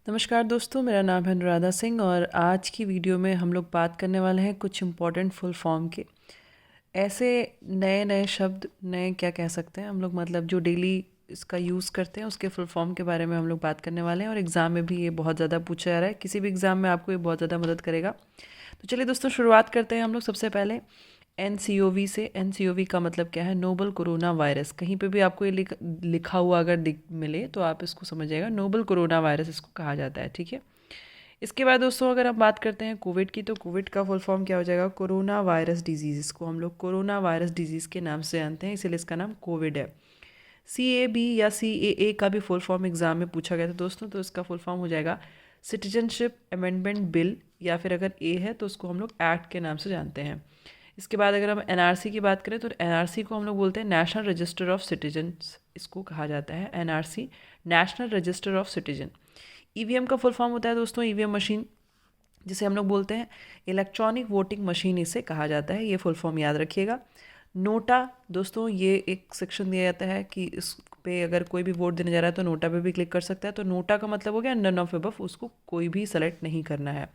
नमस्कार दोस्तों, मेरा नाम है अनुराधा सिंह और आज की वीडियो में हम लोग बात करने वाले हैं कुछ इम्पोर्टेंट फुल फॉर्म के। ऐसे नए नए शब्द, नए क्या कह सकते हैं हम लोग, मतलब जो डेली इसका यूज़ करते हैं उसके फुल फॉर्म के बारे में हम लोग बात करने वाले हैं। और एग्ज़ाम में भी ये बहुत ज़्यादा पूछा जा रहा है, किसी भी एग्ज़ाम में आपको ये बहुत ज़्यादा मदद करेगा। तो चलिए दोस्तों, शुरुआत करते हैं हम लोग सबसे पहले NCOV से। NCOV का मतलब क्या है? Novel corona virus. कहीं पे भी आपको ये लिखा हुआ अगर मिले तो आप इसको समझिएगा, नोबल कोरोना वायरस इसको कहा जाता है। ठीक है। इसके बाद दोस्तों अगर हम बात करते हैं कोविड की, तो कोविड का फुल फॉर्म क्या हो जाएगा? Corona virus disease. इसको हम लोग कोरोना वायरस डिजीज़ के नाम से जानते हैं, इसीलिए इसका नाम कोविड है। CAB या CAA का भी फुल फॉर्म एग्जाम में पूछा गया था दोस्तों, तो इसका फुल फॉर्म हो जाएगा सिटीजनशिप अमेंडमेंट बिल, या फिर अगर ए है तो उसको हम लोग एक्ट के नाम से जानते हैं। इसके बाद अगर हम NRC की बात करें तो NRC को हम लोग बोलते हैं नेशनल रजिस्टर ऑफ सिटीजन्स, इसको कहा जाता है NRC, national register of citizen. EVM का फुल फॉर्म होता है दोस्तों EVM मशीन, जिसे हम लोग बोलते हैं इलेक्ट्रॉनिक वोटिंग मशीन, इसे कहा जाता है। ये फुल फॉर्म याद रखिएगा। नोटा दोस्तों, ये एक सेक्शन दिया जाता है कि इस पे अगर कोई भी वोट देने जा रहा है तो नोटा पे भी क्लिक कर सकता है। तो नोटा का मतलब हो गया नन ऑफ अबव, उसको कोई भी सेलेक्ट नहीं करना है।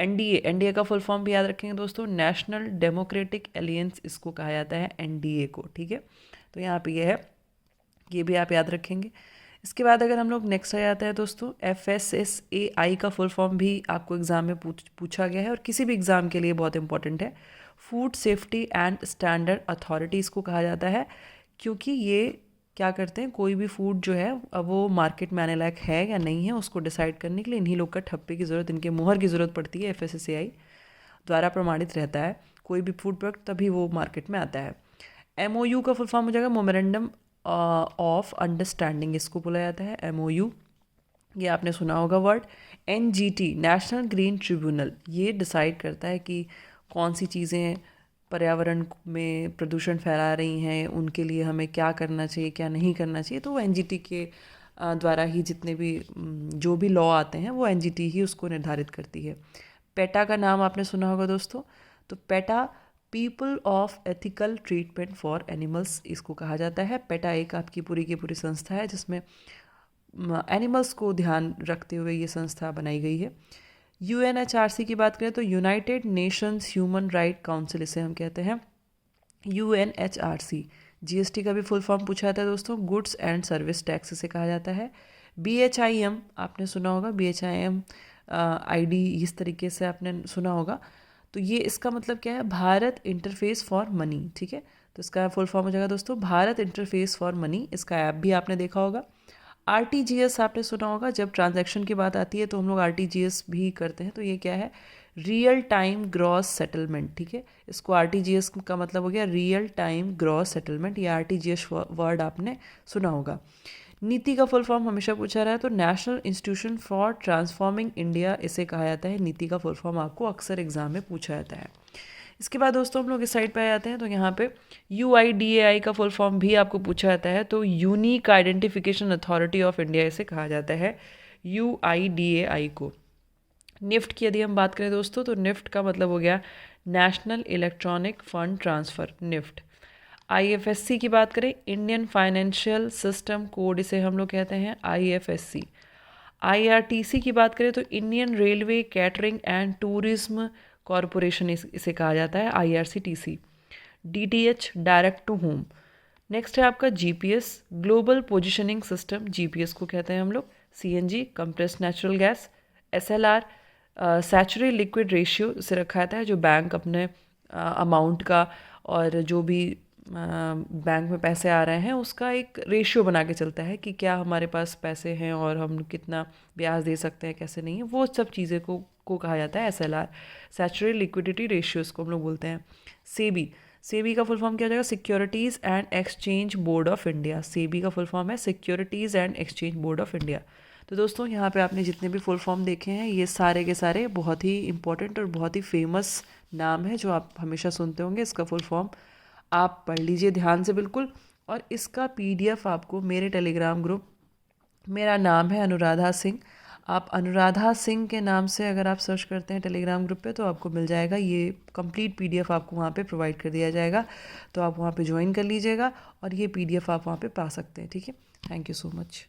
NDA का फुल फॉर्म भी याद रखेंगे दोस्तों, नेशनल डेमोक्रेटिक एलियंस, इसको कहा जाता है NDA को। ठीक है, तो यहाँ पे ये है, ये भी आप याद रखेंगे। इसके बाद अगर हम लोग नेक्स्ट आ जाता है दोस्तों, FSSAI का फुल फॉर्म भी आपको एग्ज़ाम में पूछा गया है और किसी भी एग्ज़ाम के लिए बहुत इंपॉर्टेंट है। Food safety and standard authority इसको कहा जाता है, क्योंकि ये क्या करते हैं, कोई भी फूड जो है अब वो मार्केट में आने लायक है या नहीं है उसको डिसाइड करने के लिए इन्हीं लोग का ठप्पे की ज़रूरत, इनके मुहर की ज़रूरत पड़ती है। FSSAI द्वारा प्रमाणित रहता है कोई भी फूड प्रोडक्ट, तभी वो मार्केट में आता है। MOU का फुल फॉर्म हो जाएगा मोमेरेंडम ऑफ अंडरस्टैंडिंग, इसको बोला जाता है MOU, ये आपने सुना होगा word. NGT national green tribunal, ये डिसाइड करता है कि कौन सी चीज़ें पर्यावरण में प्रदूषण फैला रही हैं, उनके लिए हमें क्या करना चाहिए क्या नहीं करना चाहिए। तो वो NGT के द्वारा ही जितने भी जो भी लॉ आते हैं वो NGT ही उसको निर्धारित करती है। पेटा का नाम आपने सुना होगा दोस्तों, तो PETA people of ethical treatment for animals, इसको कहा जाता है। पेटा एक आपकी पूरी की पूरी संस्था है जिसमें एनिमल्स को ध्यान रखते हुए ये संस्था बनाई गई है। UNHRC की बात करें तो United Nations human right council, इसे हम कहते हैं UNHRC। GST का भी फुल फॉर्म पूछा जाता है दोस्तों, गुड्स एंड सर्विस टैक्स इसे कहा जाता है। BHIM आपने सुना होगा, BHIM ID इस तरीके से आपने सुना होगा। तो ये इसका मतलब क्या है? Bharat interface for money. ठीक है, तो इसका फुल फॉर्म हो जाएगा दोस्तों भारत इंटरफेस फॉर मनी। इसका ऐप भी आपने देखा होगा। RTGS आपने सुना होगा, जब ट्रांजैक्शन की बात आती है तो हम लोग RTGS भी करते हैं। तो ये क्या है? Real time gross settlement. ठीक है, इसको RTGS का मतलब हो गया रियल टाइम ग्रॉस सेटलमेंट। ये RTGS वर्ड आपने सुना होगा। नीति का फुल फॉर्म हमेशा पूछा रहा है, तो national institution for transforming India, इसे कहा जाता है। नीति का फुल फॉर्म आपको अक्सर एग्जाम में पूछा जाता है। इसके बाद दोस्तों हम लोग इस साइड पे आ जाते हैं, तो यहाँ पे UIDAI का फुल फॉर्म भी आपको पूछा जाता है। तो unique identification authority of India, इसे कहा जाता है UIDAI को। निफ्ट की यदि हम बात करें दोस्तों, तो निफ्ट का मतलब हो गया national electronic fund transfer, NEFT. IFSC की बात करें, इंडियन फाइनेंशियल सिस्टम कोड, इसे हम लोग कहते हैं IFSC। IRTC की बात करें तो Indian railway catering and tourism corporation, इसे कहा जाता है IRCTC। DTH direct to home. Next है आपका GPS global positioning system, GPS को कहते हैं हम लोग। CNG compressed natural gas. SLR saturate liquid ratio, इसे रखा जाता है जो बैंक अपने अमाउंट का और जो भी बैंक में पैसे आ रहे हैं उसका एक रेशियो बना के चलता है कि क्या हमारे पास पैसे हैं और हम कितना ब्याज दे सकते हैं, कैसे नहीं है, वो सब चीज़ें को कहा जाता है SLR, सैचुरेट लिक्विडिटी रेशियो, इसको हम लोग बोलते हैं। सेबी का फुल फॉर्म क्या हो जाएगा? Securities and exchange board of India. SEBI का फुल फॉर्म है securities and exchange board of India. तो दोस्तों यहाँ पे आपने जितने भी फुल फॉर्म देखे हैं ये सारे के सारे बहुत ही इंपॉर्टेंट और बहुत ही फेमस नाम है जो आप हमेशा सुनते होंगे। इसका फुल फॉर्म आप पढ़ लीजिए ध्यान से बिल्कुल, और इसका PDF आपको मेरे टेलीग्राम ग्रुप, मेरा नाम है अनुराधा सिंह, आप अनुराधा सिंह के नाम से अगर आप सर्च करते हैं टेलीग्राम ग्रुप पे तो आपको मिल जाएगा। ये कंप्लीट PDF आपको वहाँ पे प्रोवाइड कर दिया जाएगा, तो आप वहाँ पे ज्वाइन कर लीजिएगा और ये PDF आप वहाँ पे पा सकते हैं। ठीक है, थैंक यू सो मच।